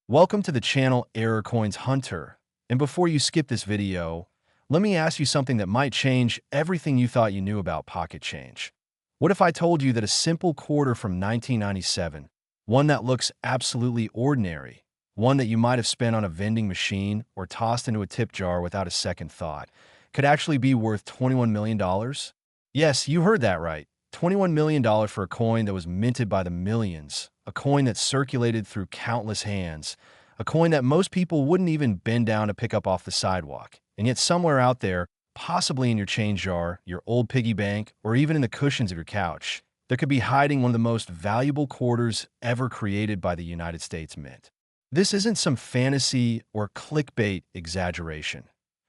Welcome to the channel Error Coins Hunter. And before you skip this video, let me ask you something that might change everything you thought you knew about pocket change. What if I told you that a simple quarter from 1997, one that looks absolutely ordinary, one that you might have spent on a vending machine or tossed into a tip jar without a second thought, could actually be worth $21 million? Yes, you heard that right. $21 million for a coin that was minted by the millions, a coin that circulated through countless hands, a coin that most people wouldn't even bend down to pick up off the sidewalk. And yet somewhere out there, possibly in your change jar, your old piggy bank, or even in the cushions of your couch, there could be hiding one of the most valuable quarters ever created by the United States Mint. This isn't some fantasy or clickbait exaggeration.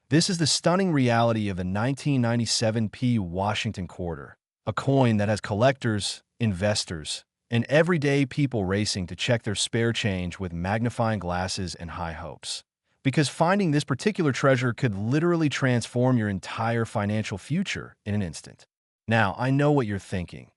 This is the stunning reality of the 1997 Washington quarter, a coin that has collectors, investors, and everyday people racing to check their spare change with magnifying glasses and high hopes. Because finding this particular treasure could literally transform your entire financial future in an instant. Now, I know what you're thinking.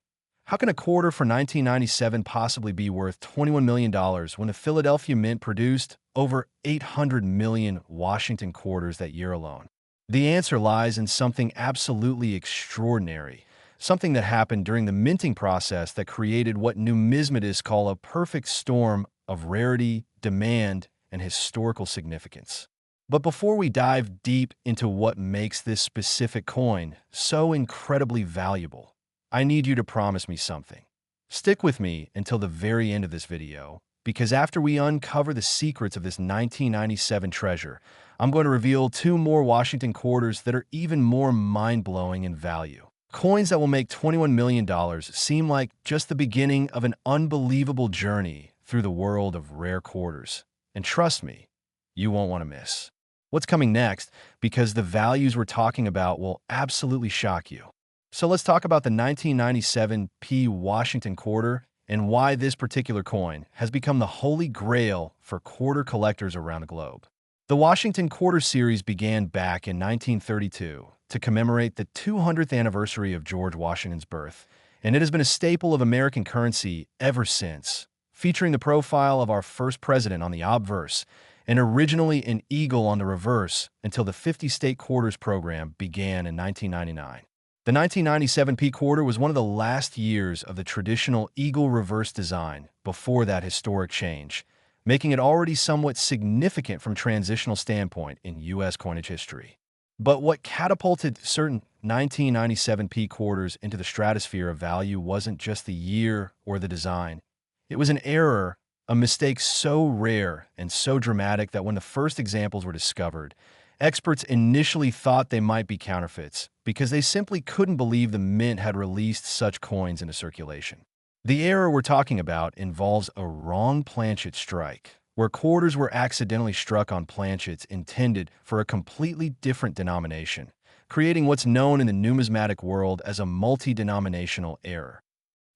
How can a quarter for 1997 possibly be worth $21 million when the Philadelphia Mint produced over 800 million Washington quarters that year alone? The answer lies in something absolutely extraordinary. Something that happened during the minting process that created what numismatists call a perfect storm of rarity, demand, and historical significance. But before we dive deep into what makes this specific coin so incredibly valuable, I need you to promise me something. Stick with me until the very end of this video, because after we uncover the secrets of this 1997 treasure, I'm going to reveal two more Washington quarters that are even more mind-blowing in value. Coins that will make $21 million seem like just the beginning of an unbelievable journey through the world of rare quarters. And trust me, you won't want to miss what's coming next, because the values we're talking about will absolutely shock you. So let's talk about the 1997 Washington quarter and why this particular coin has become the holy grail for quarter collectors around the globe. The Washington quarter series began back in 1932 to commemorate the 200th anniversary of George Washington's birth, and it has been a staple of American currency ever since, featuring the profile of our first president on the obverse and originally an eagle on the reverse until the 50-state quarters program began in 1999. The 1997 quarter was one of the last years of the traditional eagle reverse design before that historic change, making it already somewhat significant from a transitional standpoint in U.S. coinage history. But what catapulted certain 1997 quarters into the stratosphere of value wasn't just the year or the design. It was an error, a mistake so rare and so dramatic that when the first examples were discovered, experts initially thought they might be counterfeits because they simply couldn't believe the mint had released such coins into circulation. The error we're talking about involves a wrong planchet strike, where quarters were accidentally struck on planchets intended for a completely different denomination, creating what's known in the numismatic world as a multi-denominational error.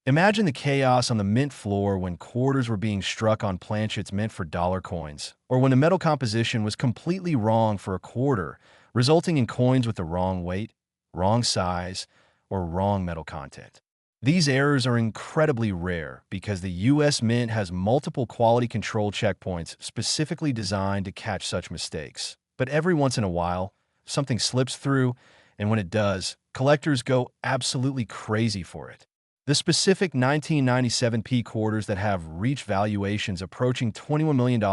Imagine the chaos on the mint floor when quarters were being struck on planchets meant for dollar coins, or when the metal composition was completely wrong for a quarter, resulting in coins with the wrong weight, wrong size, or wrong metal content. These errors are incredibly rare because the U.S. Mint has multiple quality control checkpoints specifically designed to catch such mistakes. But every once in a while, something slips through, and when it does, collectors go absolutely crazy for it. The specific 1997 quarters that have reached valuations approaching $21 million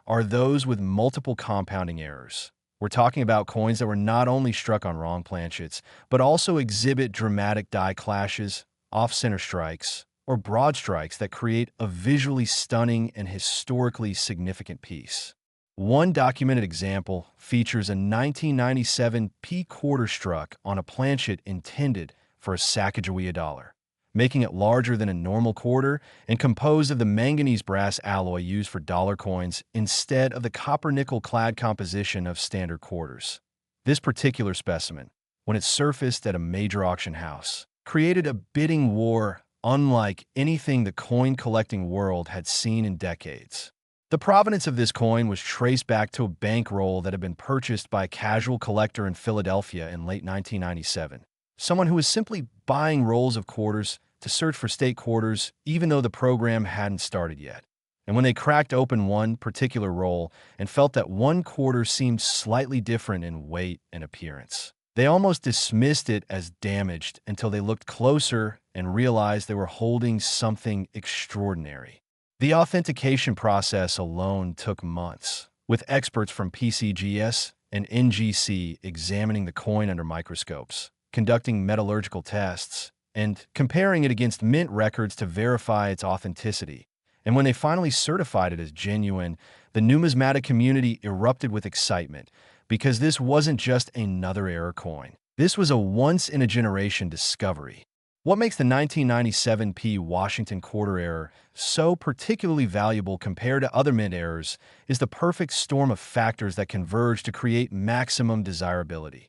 are those with multiple compounding errors. We're talking about coins that were not only struck on wrong planchets, but also exhibit dramatic die clashes, off-center strikes, or broad strikes that create a visually stunning and historically significant piece. One documented example features a 1997 quarter struck on a planchet intended for a Sacagawea dollar, making it larger than a normal quarter and composed of the manganese brass alloy used for dollar coins instead of the copper-nickel clad composition of standard quarters. This particular specimen, when it surfaced at a major auction house, created a bidding war unlike anything the coin collecting world had seen in decades. The provenance of this coin was traced back to a bankroll that had been purchased by a casual collector in Philadelphia in late 1997, someone who was simply buying rolls of quarters to search for state quarters even though the program hadn't started yet. And when they cracked open one particular roll and felt that one quarter seemed slightly different in weight and appearance, they almost dismissed it as damaged until they looked closer and realized they were holding something extraordinary. The authentication process alone took months, with experts from PCGS and NGC examining the coin under microscopes, conducting metallurgical tests, and comparing it against mint records to verify its authenticity. And when they finally certified it as genuine, the numismatic community erupted with excitement, because this wasn't just another error coin. This was a once-in-a-generation discovery. What makes the 1997 P Washington quarter error so particularly valuable compared to other mint errors is the perfect storm of factors that converge to create maximum desirability.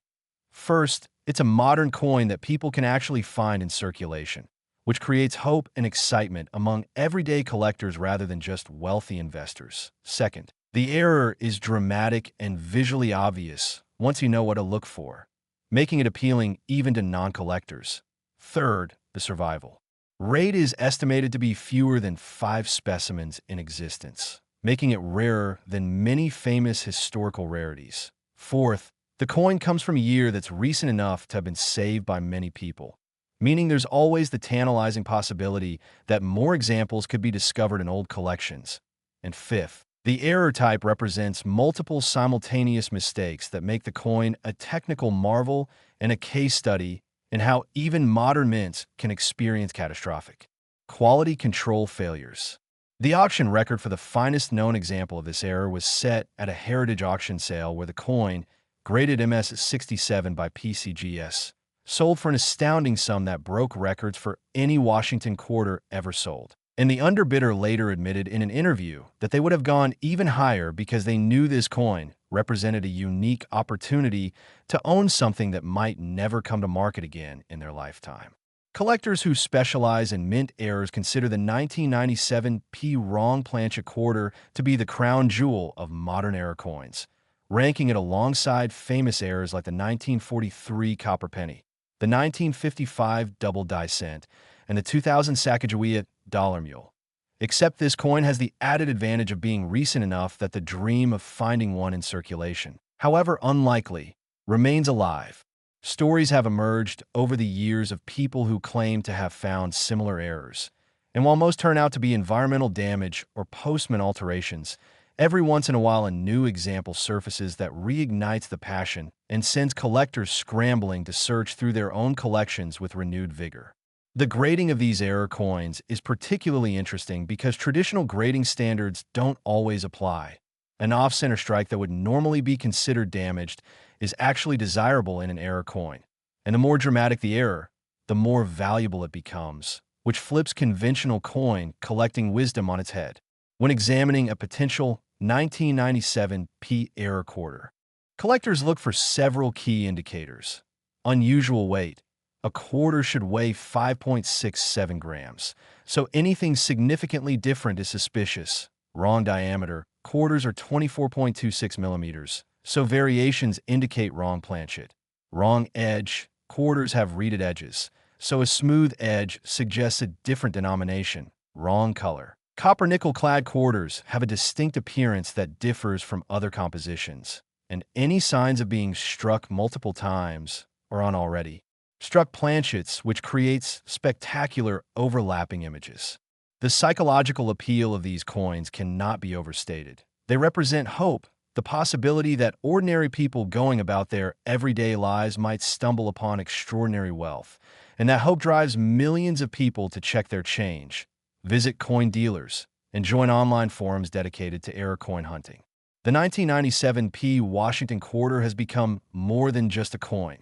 First, it's a modern coin that people can actually find in circulation, which creates hope and excitement among everyday collectors rather than just wealthy investors. Second, the error is dramatic and visually obvious once you know what to look for, making it appealing even to non-collectors. Third, the survival rate is estimated to be fewer than 5 specimens in existence, making it rarer than many famous historical rarities. Fourth, the coin comes from a year that's recent enough to have been saved by many people, meaning there's always the tantalizing possibility that more examples could be discovered in old collections. And fifth, the error type represents multiple simultaneous mistakes that make the coin a technical marvel and a case study in how even modern mints can experience catastrophic quality control failures. The auction record for the finest known example of this error was set at a heritage auction sale where the coin, graded MS-67 by PCGS, sold for an astounding sum that broke records for any Washington quarter ever sold. And the underbidder later admitted in an interview that they would have gone even higher because they knew this coin represented a unique opportunity to own something that might never come to market again in their lifetime. Collectors who specialize in mint errors consider the 1997 P wrong planchet quarter to be the crown jewel of modern error coins, ranking it alongside famous errors like the 1943 copper penny, the 1955 double die cent, and the 2000 Sacagawea dollar mule. Except this coin has the added advantage of being recent enough that the dream of finding one in circulation, however unlikely, remains alive. Stories have emerged over the years of people who claim to have found similar errors, and while most turn out to be environmental damage or postman alterations, every once in a while a new example surfaces that reignites the passion and sends collectors scrambling to search through their own collections with renewed vigor. The grading of these error coins is particularly interesting because traditional grading standards don't always apply. An off-center strike that would normally be considered damaged is actually desirable in an error coin. And the more dramatic the error, the more valuable it becomes, which flips conventional coin collecting wisdom on its head. When examining a potential 1997 P error quarter, collectors look for several key indicators. Unusual weight. A quarter should weigh 5.67 grams, so anything significantly different is suspicious. Wrong diameter. Quarters are 24.26 millimeters, so variations indicate wrong planchet. Wrong edge. Quarters have reeded edges, so a smooth edge suggests a different denomination. Wrong color. Copper-nickel-clad quarters have a distinct appearance that differs from other compositions, and any signs of being struck multiple times or on already struck planchets, which creates spectacular overlapping images. The psychological appeal of these coins cannot be overstated. They represent hope, the possibility that ordinary people going about their everyday lives might stumble upon extraordinary wealth, and that hope drives millions of people to check their change, visit coin dealers, and join online forums dedicated to error coin hunting. The 1997 P Washington quarter has become more than just a coin.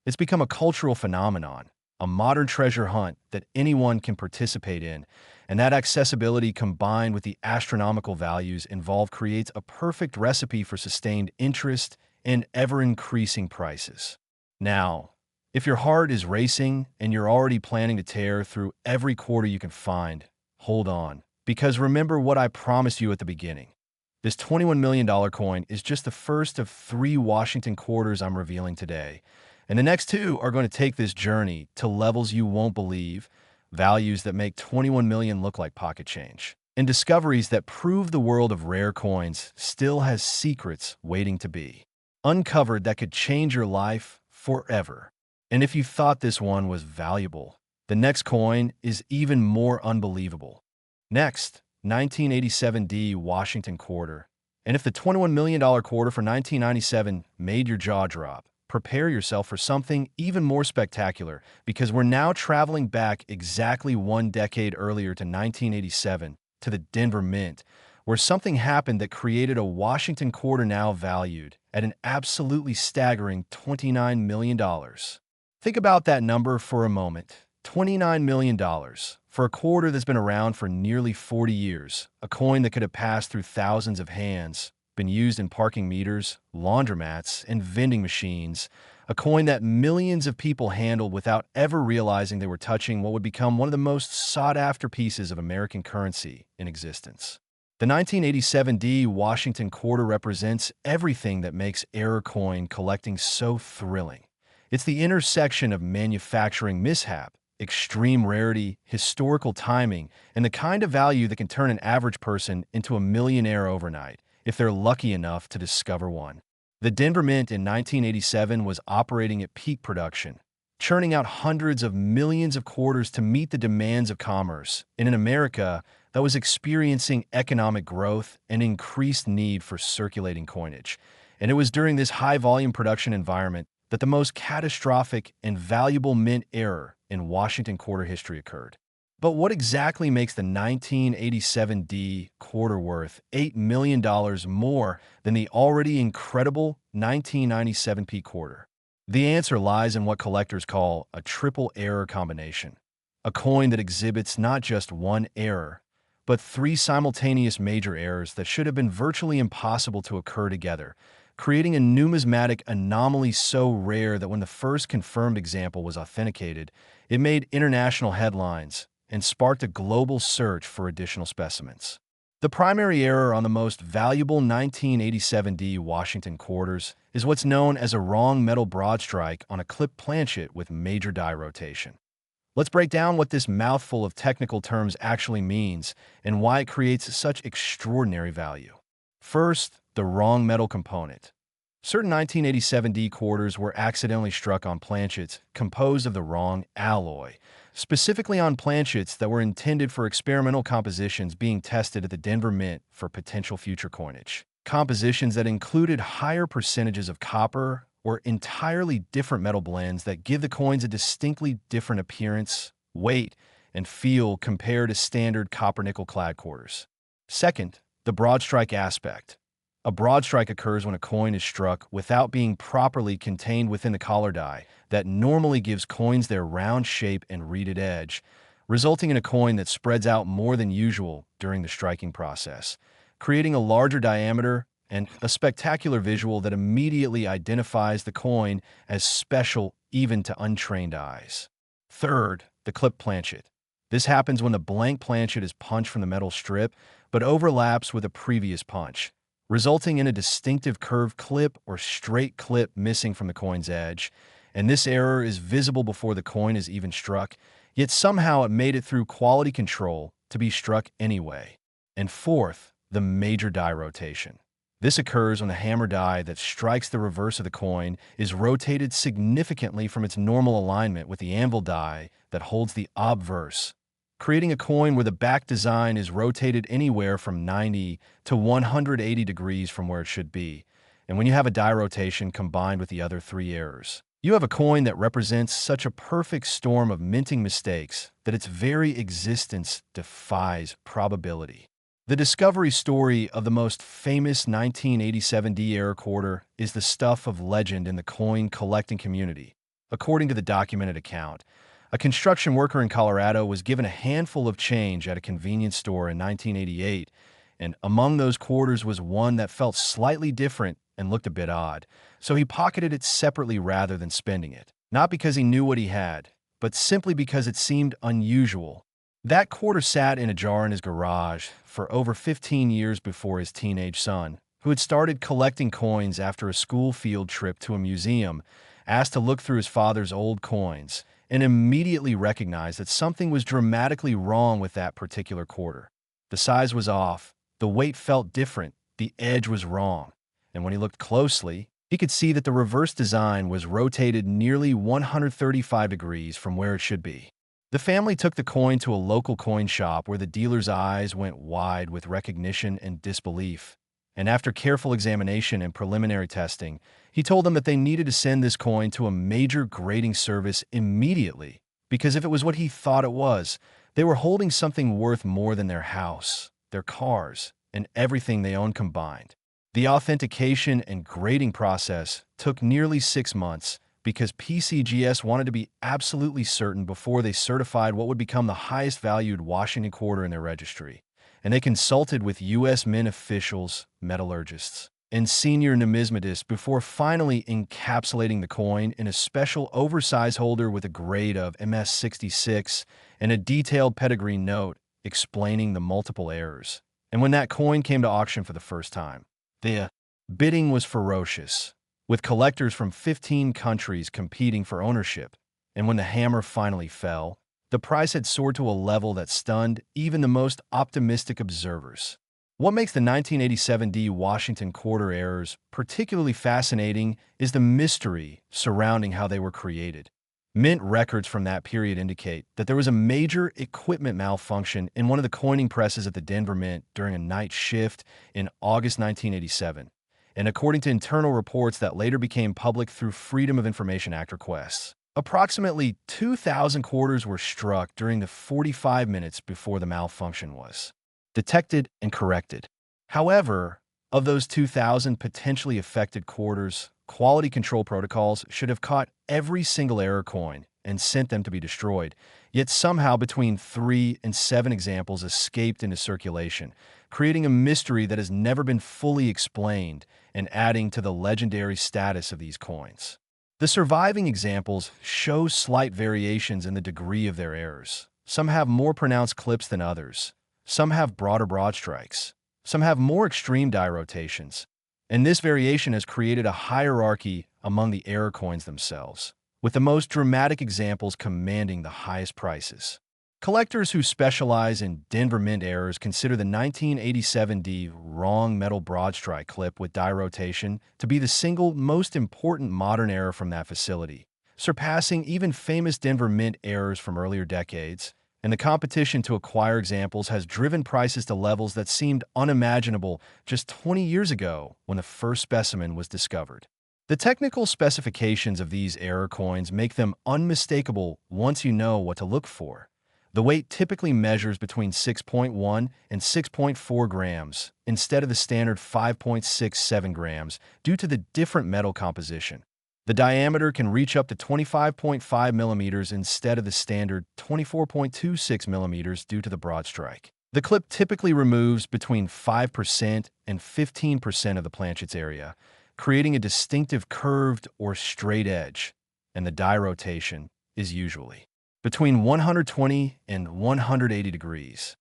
It's become a cultural phenomenon, a modern treasure hunt that anyone can participate in, and that accessibility combined with the astronomical values involved creates a perfect recipe for sustained interest and ever-increasing prices. Now, if your heart is racing and you're already planning to tear through every quarter you can find, hold on, because remember what I promised you at the beginning. This $21 million coin is just the first of 3 Washington quarters I'm revealing today. And the next 2 are going to take this journey to levels you won't believe, values that make 21 million look like pocket change. and discoveries that prove the world of rare coins still has secrets waiting to be uncovered that could change your life forever. And if you thought this one was valuable, the next coin is even more unbelievable. Next, 1987 D Washington quarter. And if the $21 million quarter for 1997 made your jaw drop, prepare yourself for something even more spectacular, because we're now traveling back exactly 1 decade earlier to 1987, to the Denver Mint, where something happened that created a Washington quarter now valued at an absolutely staggering $29 million. Think about that number for a moment. $29 million for a quarter that's been around for nearly 40 years, a coin that could have passed through thousands of hands, been used in parking meters, laundromats, and vending machines, a coin that millions of people handled without ever realizing they were touching what would become one of the most sought-after pieces of American currency in existence. The 1987 D Washington quarter represents everything that makes error coin collecting so thrilling. It's the intersection of manufacturing mishap, extreme rarity, historical timing, and the kind of value that can turn an average person into a millionaire overnight, if they're lucky enough to discover one. The Denver Mint in 1987 was operating at peak production, churning out hundreds of millions of quarters to meet the demands of commerce in an America that was experiencing economic growth and increased need for circulating coinage. And it was during this high-volume production environment that the most catastrophic and valuable mint error in Washington quarter history occurred. But what exactly makes the 1987 D quarter worth $8 million more than the already incredible 1997 P quarter? The answer lies in what collectors call a triple error combination, a coin that exhibits not just one error, but three simultaneous major errors that should have been virtually impossible to occur together, creating a numismatic anomaly so rare that when the first confirmed example was authenticated, it made international headlines and sparked a global search for additional specimens. The primary error on the most valuable 1987 D Washington quarters is what's known as a wrong metal broadstrike on a clipped planchet with major die rotation. Let's break down what this mouthful of technical terms actually means and why it creates such extraordinary value. First, the wrong metal component. Certain 1987 D quarters were accidentally struck on planchets composed of the wrong alloy, specifically on planchets that were intended for experimental compositions being tested at the Denver Mint for potential future coinage. Compositions that included higher percentages of copper or entirely different metal blends that give the coins a distinctly different appearance, weight, and feel compared to standard copper-nickel clad quarters. Second, the broadstrike aspect. A broadstrike occurs when a coin is struck without being properly contained within the collar die that normally gives coins their round shape and reeded edge, resulting in a coin that spreads out more than usual during the striking process, creating a larger diameter and a spectacular visual that immediately identifies the coin as special even to untrained eyes. Third, the clip planchet. This happens when the blank planchet is punched from the metal strip but overlaps with a previous punch, resulting in a distinctive curved clip or straight clip missing from the coin's edge. And this error is visible before the coin is even struck, yet somehow it made it through quality control to be struck anyway. And fourth, the major die rotation. This occurs when the hammer die that strikes the reverse of the coin is rotated significantly from its normal alignment with the anvil die that holds the obverse, creating a coin where the back design is rotated anywhere from 90 to 180 degrees from where it should be. And when you have a die rotation combined with the other three errors, you have a coin that represents such a perfect storm of minting mistakes that its very existence defies probability. The discovery story of the most famous 1987 D error quarter is the stuff of legend in the coin collecting community. According to the documented account, a construction worker in Colorado was given a handful of change at a convenience store in 1988, and among those quarters was one that felt slightly different and looked a bit odd, so he pocketed it separately rather than spending it. Not because he knew what he had, but simply because it seemed unusual. That quarter sat in a jar in his garage for over 15 years before his teenage son, who had started collecting coins after a school field trip to a museum, asked to look through his father's old coins, and immediately recognized that something was dramatically wrong with that particular quarter. The size was off, the weight felt different, the edge was wrong. And when he looked closely, he could see that the reverse design was rotated nearly 135 degrees from where it should be. The family took the coin to a local coin shop where the dealer's eyes went wide with recognition and disbelief. And after careful examination and preliminary testing, he told them that they needed to send this coin to a major grading service immediately, because if it was what he thought it was, they were holding something worth more than their house, their cars, and everything they owned combined. The authentication and grading process took nearly 6 months because PCGS wanted to be absolutely certain before they certified what would become the highest valued Washington quarter in their registry. And they consulted with U.S. Mint officials, metallurgists, and senior numismatists before finally encapsulating the coin in a special oversized holder with a grade of MS66 and a detailed pedigree note explaining the multiple errors. And when that coin came to auction for the first time, the bidding was ferocious, with collectors from 15 countries competing for ownership. And when the hammer finally fell, the price had soared to a level that stunned even the most optimistic observers. What makes the 1987 D Washington quarter errors particularly fascinating is the mystery surrounding how they were created. Mint records from that period indicate that there was a major equipment malfunction in one of the coining presses at the Denver Mint during a night shift in August 1987, and according to internal reports that later became public through Freedom of Information Act requests, approximately 2,000 quarters were struck during the 45 minutes before the malfunction was detected and corrected. However, of those 2,000 potentially affected quarters, quality control protocols should have caught every single error coin and sent them to be destroyed, yet somehow between 3 and 7 examples escaped into circulation, creating a mystery that has never been fully explained and adding to the legendary status of these coins. The surviving examples show slight variations in the degree of their errors. Some have more pronounced clips than others. Some have broader broadstrikes. Some have more extreme die rotations. And this variation has created a hierarchy among the error coins themselves, with the most dramatic examples commanding the highest prices. Collectors who specialize in Denver Mint errors consider the 1987 D wrong metal broadstrike clip with die rotation to be the single most important modern error from that facility, surpassing even famous Denver Mint errors from earlier decades. And the competition to acquire examples has driven prices to levels that seemed unimaginable just 20 years ago when the first specimen was discovered. The technical specifications of these error coins make them unmistakable once you know what to look for. The weight typically measures between 6.1 and 6.4 grams instead of the standard 5.67 grams due to the different metal composition. The diameter can reach up to 25.5 millimeters instead of the standard 24.26 millimeters due to the broadstrike. The clip typically removes between 5% and 15% of the planchet's area, creating a distinctive curved or straight edge, and the die rotation is usually between 120 and 180 degrees,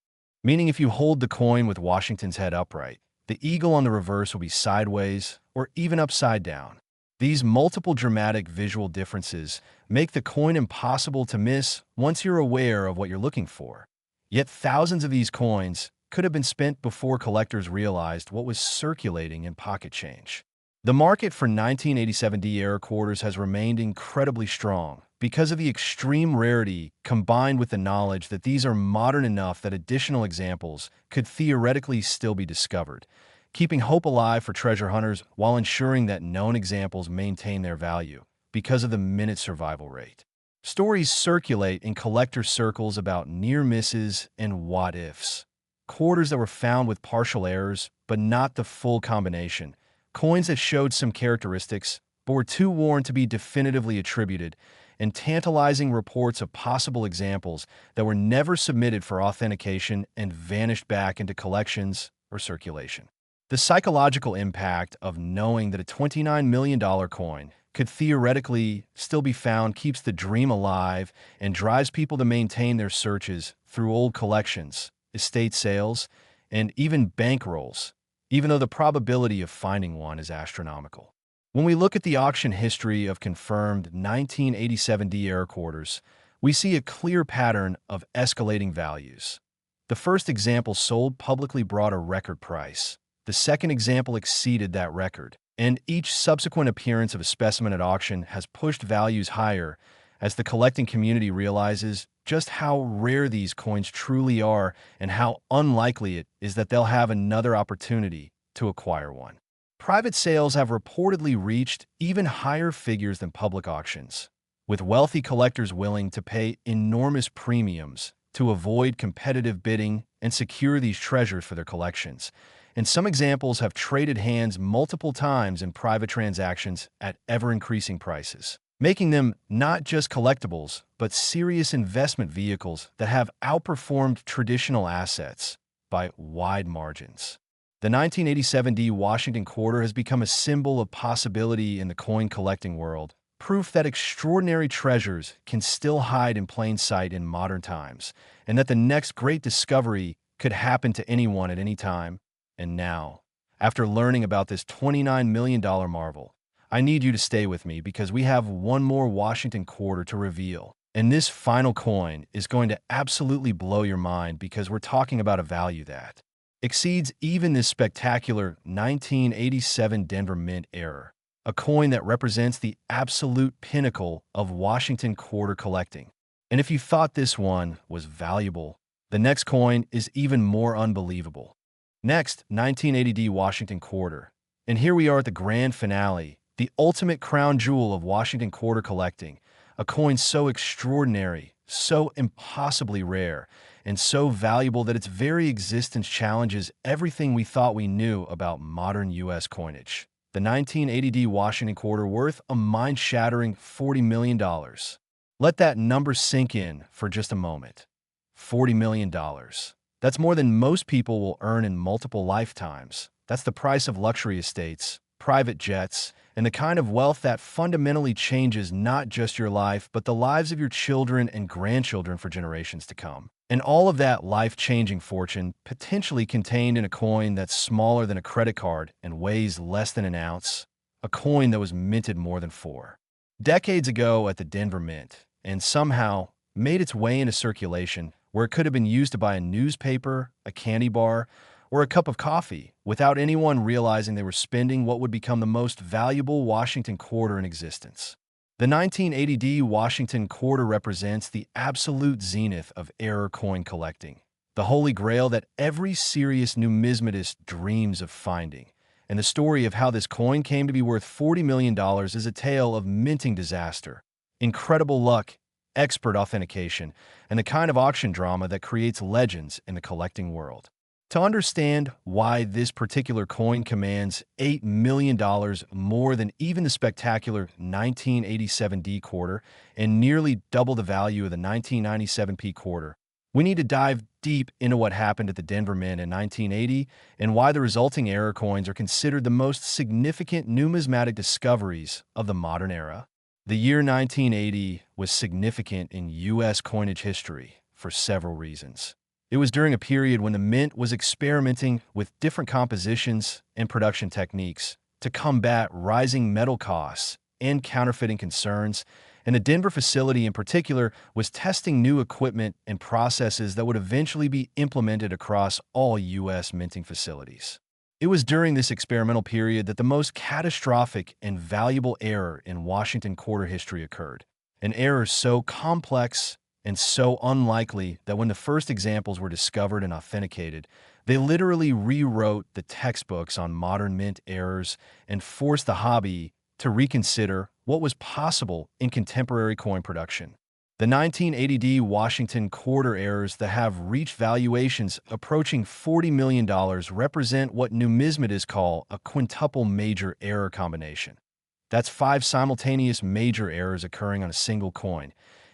meaning if you hold the coin with Washington's head upright, the eagle on the reverse will be sideways or even upside down. These multiple dramatic visual differences make the coin impossible to miss once you're aware of what you're looking for. Yet thousands of these coins could have been spent before collectors realized what was circulating in pocket change. The market for 1987 D error quarters has remained incredibly strong because of the extreme rarity combined with the knowledge that these are modern enough that additional examples could theoretically still be discovered, keeping hope alive for treasure hunters while ensuring that known examples maintain their value because of the minute survival rate. Stories circulate in collector circles about near misses and what-ifs. Quarters that were found with partial errors, but not the full combination. Coins that showed some characteristics, but were too worn to be definitively attributed, and tantalizing reports of possible examples that were never submitted for authentication and vanished back into collections or circulation. The psychological impact of knowing that a $29 million coin could theoretically still be found keeps the dream alive and drives people to maintain their searches through old collections, estate sales, and even bankrolls, even though the probability of finding one is astronomical. When we look at the auction history of confirmed 1987 D error quarters, we see a clear pattern of escalating values. The first example sold publicly brought a record price. The second example exceeded that record, and each subsequent appearance of a specimen at auction has pushed values higher as the collecting community realizes just how rare these coins truly are and how unlikely it is that they'll have another opportunity to acquire one. Private sales have reportedly reached even higher figures than public auctions, with wealthy collectors willing to pay enormous premiums to avoid competitive bidding and secure these treasures for their collections. And some examples have traded hands multiple times in private transactions at ever-increasing prices, making them not just collectibles, but serious investment vehicles that have outperformed traditional assets by wide margins. The 1987 D Washington quarter has become a symbol of possibility in the coin collecting world, proof that extraordinary treasures can still hide in plain sight in modern times, and that the next great discovery could happen to anyone at any time. And now, after learning about this $29 million marvel, I need you to stay with me because we have one more Washington quarter to reveal. And this final coin is going to absolutely blow your mind because we're talking about a value that exceeds even this spectacular 1987 Denver Mint error, a coin that represents the absolute pinnacle of Washington quarter collecting. And if you thought this one was valuable, the next coin is even more unbelievable. Next, 1980 D Washington quarter. And here we are at the grand finale, the ultimate crown jewel of Washington quarter collecting, a coin so extraordinary, so impossibly rare, and so valuable that its very existence challenges everything we thought we knew about modern U.S. coinage. The 1980 D Washington quarter worth a mind-shattering $40 million. Let that number sink in for just a moment. $40 million. That's more than most people will earn in multiple lifetimes. That's the price of luxury estates, private jets, and the kind of wealth that fundamentally changes not just your life, but the lives of your children and grandchildren for generations to come. And all of that life-changing fortune potentially contained in a coin that's smaller than a credit card and weighs less than an ounce, a coin that was minted more than 4 decades ago at the Denver Mint, and somehow made its way into circulation where it could have been used to buy a newspaper, a candy bar, or a cup of coffee without anyone realizing they were spending what would become the most valuable Washington quarter in existence. The 1980 D Washington quarter represents the absolute zenith of error coin collecting, the holy grail that every serious numismatist dreams of finding. And the story of how this coin came to be worth $40 million is a tale of minting disaster, incredible luck, expert authentication, and the kind of auction drama that creates legends in the collecting world. To understand why this particular coin commands $8 million more than even the spectacular 1987 D quarter and nearly double the value of the 1997 P quarter, we need to dive deep into what happened at the Denver Mint in 1980 and why the resulting error coins are considered the most significant numismatic discoveries of the modern era. The year 1980 was significant in U.S. coinage history for several reasons. It was during a period when the Mint was experimenting with different compositions and production techniques to combat rising metal costs and counterfeiting concerns, and the Denver facility in particular was testing new equipment and processes that would eventually be implemented across all U.S. minting facilities. It was during this experimental period that the most catastrophic and valuable error in Washington quarter history occurred, an error so complex and so unlikely that when the first examples were discovered and authenticated, they literally rewrote the textbooks on modern mint errors and forced the hobby to reconsider what was possible in contemporary coin production. The 1980 D Washington quarter errors that have reached valuations approaching $40 million represent what numismatists call a quintuple major error combination. That's 5 simultaneous major errors occurring on a single coin,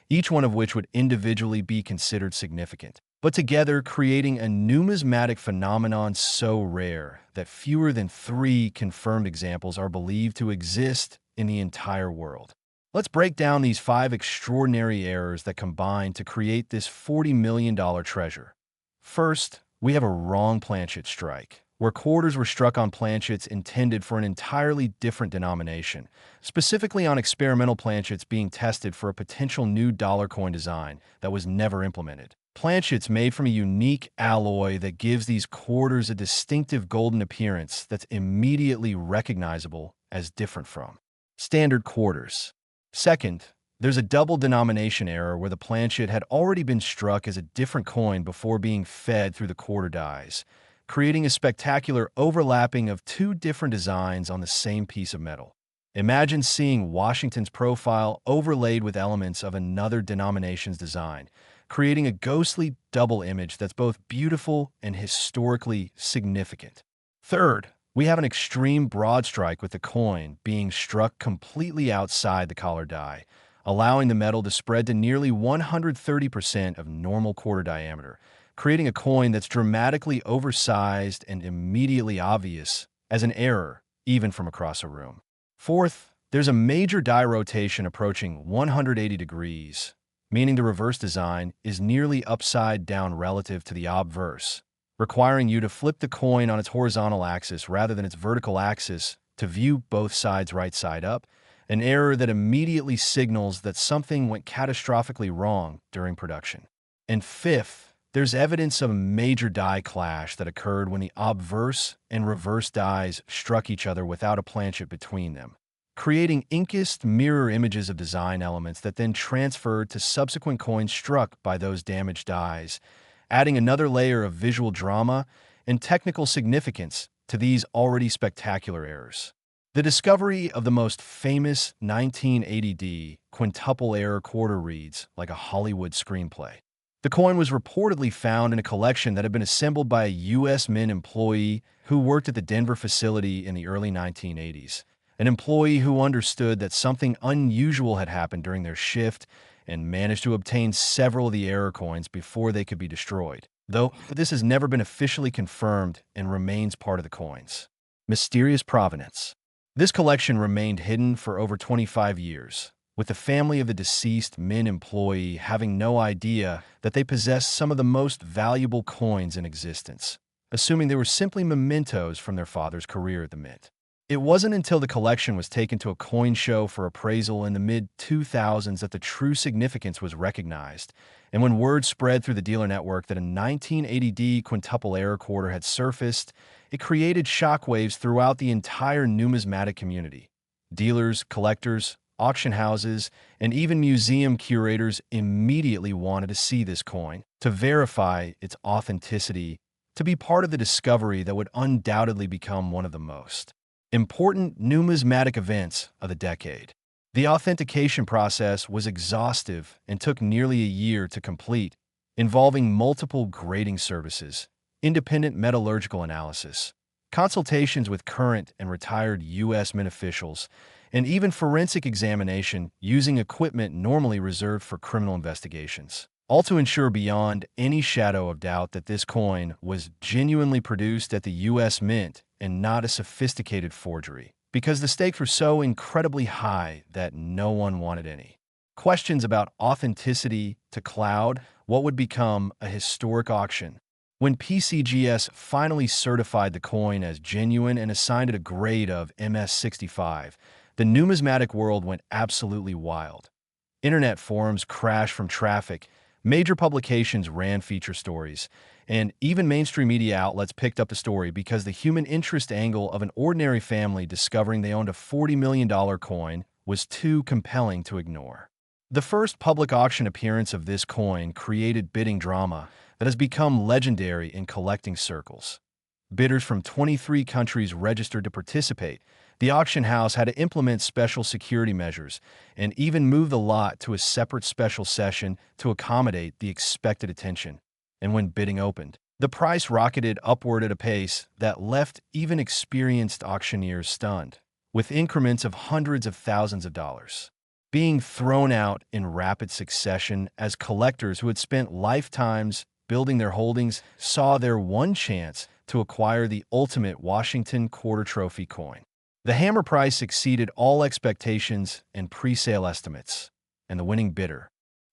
each one of which would individually be considered significant, but together creating a numismatic phenomenon so rare that fewer than 3 confirmed examples are believed to exist in the entire world. Let's break down these 5 extraordinary errors that combine to create this $40 million treasure. First, we have a wrong planchet strike, where quarters were struck on planchets intended for an entirely different denomination, specifically on experimental planchets being tested for a potential new dollar coin design that was never implemented. Planchets made from a unique alloy that gives these quarters a distinctive golden appearance that's immediately recognizable as different from standard quarters. Second, there's a double denomination error where the planchet had already been struck as a different coin before being fed through the quarter dies, creating a spectacular overlapping of two different designs on the same piece of metal. Imagine seeing Washington's profile overlaid with elements of another denomination's design, creating a ghostly double image that's both beautiful and historically significant. Third, we have an extreme broad strike with the coin being struck completely outside the collar die, allowing the metal to spread to nearly 130% of normal quarter diameter, creating a coin that's dramatically oversized and immediately obvious as an error, even from across a room. Fourth, there's a major die rotation approaching 180 degrees, meaning the reverse design is nearly upside down relative to the obverse, requiring you to flip the coin on its horizontal axis rather than its vertical axis to view both sides right side up, an error that immediately signals that something went catastrophically wrong during production. And fifth, there's evidence of a major die clash that occurred when the obverse and reverse dies struck each other without a planchet between them, creating inkest mirror images of design elements that then transferred to subsequent coins struck by those damaged dies, adding another layer of visual drama and technical significance to these already spectacular errors. The discovery of the most famous 1980D quintuple error quarter reads like a Hollywood screenplay. The coin was reportedly found in a collection that had been assembled by a U.S. Mint employee who worked at the Denver facility in the early 1980s, an employee who understood that something unusual had happened during their shift and managed to obtain several of the error coins before they could be destroyed, though this has never been officially confirmed and remains part of the coins. Mysterious provenance. This collection remained hidden for over 25 years, with the family of the deceased Mint employee having no idea that they possessed some of the most valuable coins in existence, assuming they were simply mementos from their father's career at the Mint. It wasn't until the collection was taken to a coin show for appraisal in the mid-2000s that the true significance was recognized, and when word spread through the dealer network that a 1980D quintuple error quarter had surfaced, it created shockwaves throughout the entire numismatic community. Dealers, collectors, auction houses, and even museum curators immediately wanted to see this coin, to verify its authenticity, to be part of the discovery that would undoubtedly become one of the most important numismatic events of the decade. The authentication process was exhaustive and took nearly a year to complete, involving multiple grading services, independent metallurgical analysis, consultations with current and retired U.S. Mint officials, and even forensic examination using equipment normally reserved for criminal investigations, all to ensure beyond any shadow of doubt that this coin was genuinely produced at the U.S. Mint and not a sophisticated forgery, because the stakes were so incredibly high that no one wanted any questions about authenticity to cloud what would become a historic auction. When PCGS finally certified the coin as genuine and assigned it a grade of MS65, the numismatic world went absolutely wild. Internet forums crashed from traffic, major publications ran feature stories, and even mainstream media outlets picked up the story because the human interest angle of an ordinary family discovering they owned a $40 million coin was too compelling to ignore. The first public auction appearance of this coin created bidding drama that has become legendary in collecting circles. Bidders from 23 countries registered to participate. The auction house had to implement special security measures and even move the lot to a separate special session to accommodate the expected attention. And when bidding opened, the price rocketed upward at a pace that left even experienced auctioneers stunned, with increments of hundreds of thousands of dollars being thrown out in rapid succession as collectors who had spent lifetimes building their holdings saw their one chance to acquire the ultimate Washington quarter trophy coin. The hammer price exceeded all expectations and pre-sale estimates, and the winning bidder,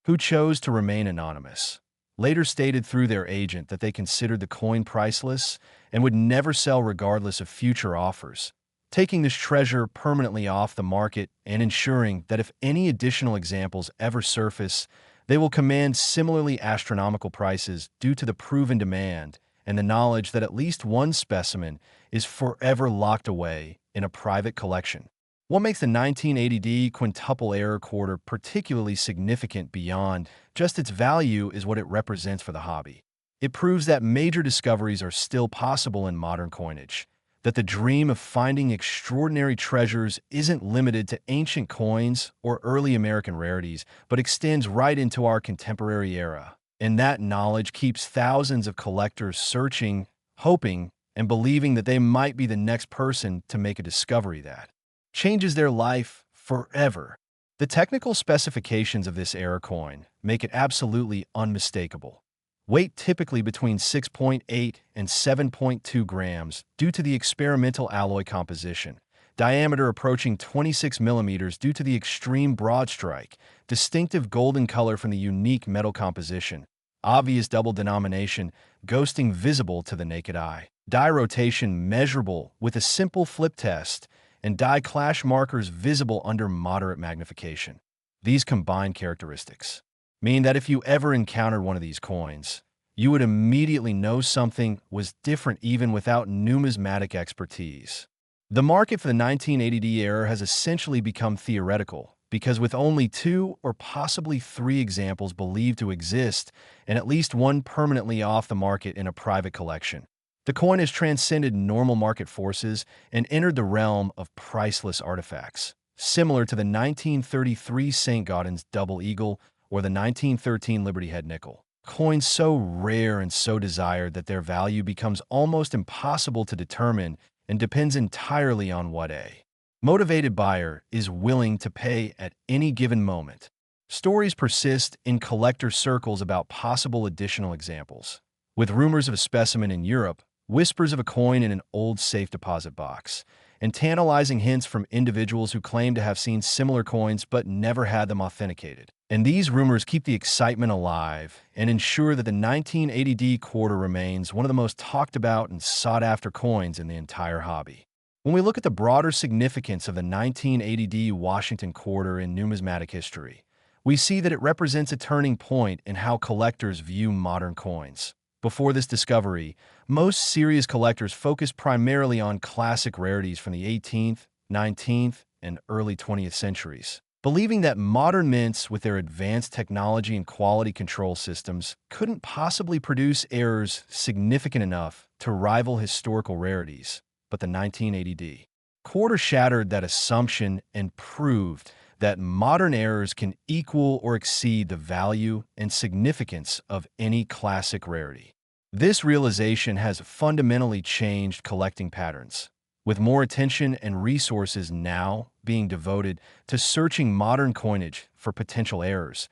who chose to remain anonymous, later stated through their agent that they considered the coin priceless and would never sell regardless of future offers, taking this treasure permanently off the market and ensuring that if any additional examples ever surface, They will command similarly astronomical prices due to the proven demand and the knowledge that at least one specimen is forever locked away in a private collection. What makes the 1980D quintuple error quarter particularly significant beyond just its value is what it represents for the hobby. It proves that major discoveries are still possible in modern coinage, that the dream of finding extraordinary treasures isn't limited to ancient coins or early American rarities, but extends right into our contemporary era. And that knowledge keeps thousands of collectors searching, hoping, and believing that they might be the next person to make a discovery that changes their life forever. The technical specifications of this era coin make it absolutely unmistakable. Weight typically between 6.8 and 7.2 grams due to the experimental alloy composition. Diameter approaching 26 millimeters due to the extreme broad strike. Distinctive golden color from the unique metal composition. Obvious double denomination, ghosting visible to the naked eye. Die rotation measurable with a simple flip test, and die clash markers visible under moderate magnification. These combined characteristics mean that if you ever encountered one of these coins, you would immediately know something was different even without numismatic expertise. The market for the 1980D era has essentially become theoretical, because with only 2 or possibly 3 examples believed to exist and at least one permanently off the market in a private collection, the coin has transcended normal market forces and entered the realm of priceless artifacts, similar to the 1933 St. Gaudens Double Eagle or the 1913 Liberty Head Nickel. Coins so rare and so desired that their value becomes almost impossible to determine and depends entirely on what a motivated buyer is willing to pay at any given moment. Stories persist in collector circles about possible additional examples, with rumors of a specimen in Europe, whispers of a coin in an old safe deposit box, and tantalizing hints from individuals who claim to have seen similar coins but never had them authenticated. And these rumors keep the excitement alive and ensure that the 1980D quarter remains one of the most talked about and sought-after coins in the entire hobby. When we look at the broader significance of the 1980D Washington quarter in numismatic history, we see that it represents a turning point in how collectors view modern coins. Before this discovery, most serious collectors focused primarily on classic rarities from the 18th, 19th, and early 20th centuries, believing that modern mints with their advanced technology and quality control systems couldn't possibly produce errors significant enough to rival historical rarities. But the 1980D quarter shattered that assumption and proved that modern errors can equal or exceed the value and significance of any classic rarity. This realization has fundamentally changed collecting patterns, with more attention and resources now being devoted to searching modern coinage for potential errors,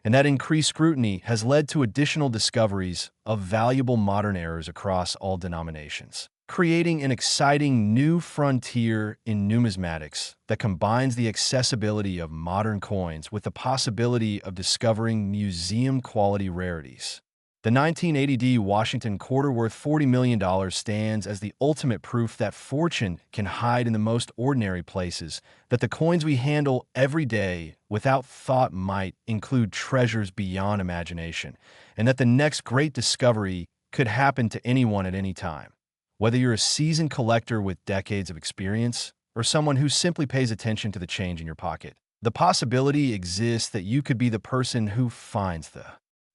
and that increased scrutiny has led to additional discoveries of valuable modern errors across all denominations, creating an exciting new frontier in numismatics that combines the accessibility of modern coins with the possibility of discovering museum-quality rarities. The 1980D Washington quarter worth $40 million stands as the ultimate proof that fortune can hide in the most ordinary places, that the coins we handle every day without thought might include treasures beyond imagination, and that the next great discovery could happen to anyone at any time. Whether you're a seasoned collector with decades of experience or someone who simply pays attention to the change in your pocket, the possibility exists that you could be the person who finds the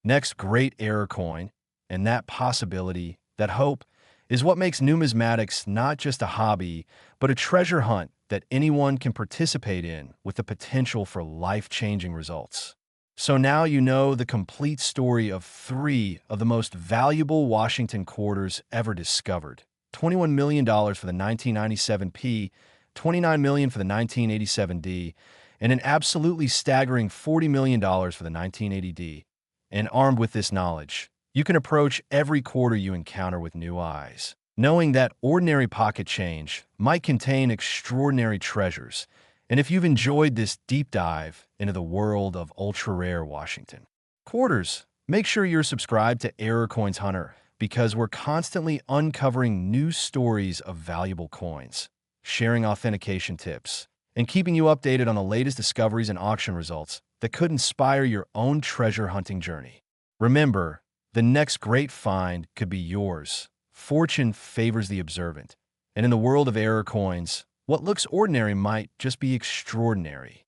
next great error coin, and that possibility, that hope, is what makes numismatics not just a hobby, but a treasure hunt that anyone can participate in with the potential for life-changing results. So now you know the complete story of 3 of the most valuable Washington quarters ever discovered. $21 million for the 1997 P, $29 million for the 1987 D, and an absolutely staggering $40 million for the 1980 D. And armed with this knowledge, you can approach every quarter you encounter with new eyes, knowing that ordinary pocket change might contain extraordinary treasures. And if you've enjoyed this deep dive into the world of ultra-rare Washington quarters, make sure you're subscribed to Error Coins Hunter, because we're constantly uncovering new stories of valuable coins, sharing authentication tips, and keeping you updated on the latest discoveries and auction results that could inspire your own treasure hunting journey. Remember, the next great find could be yours. Fortune favors the observant, and in the world of error coins, what looks ordinary might just be extraordinary.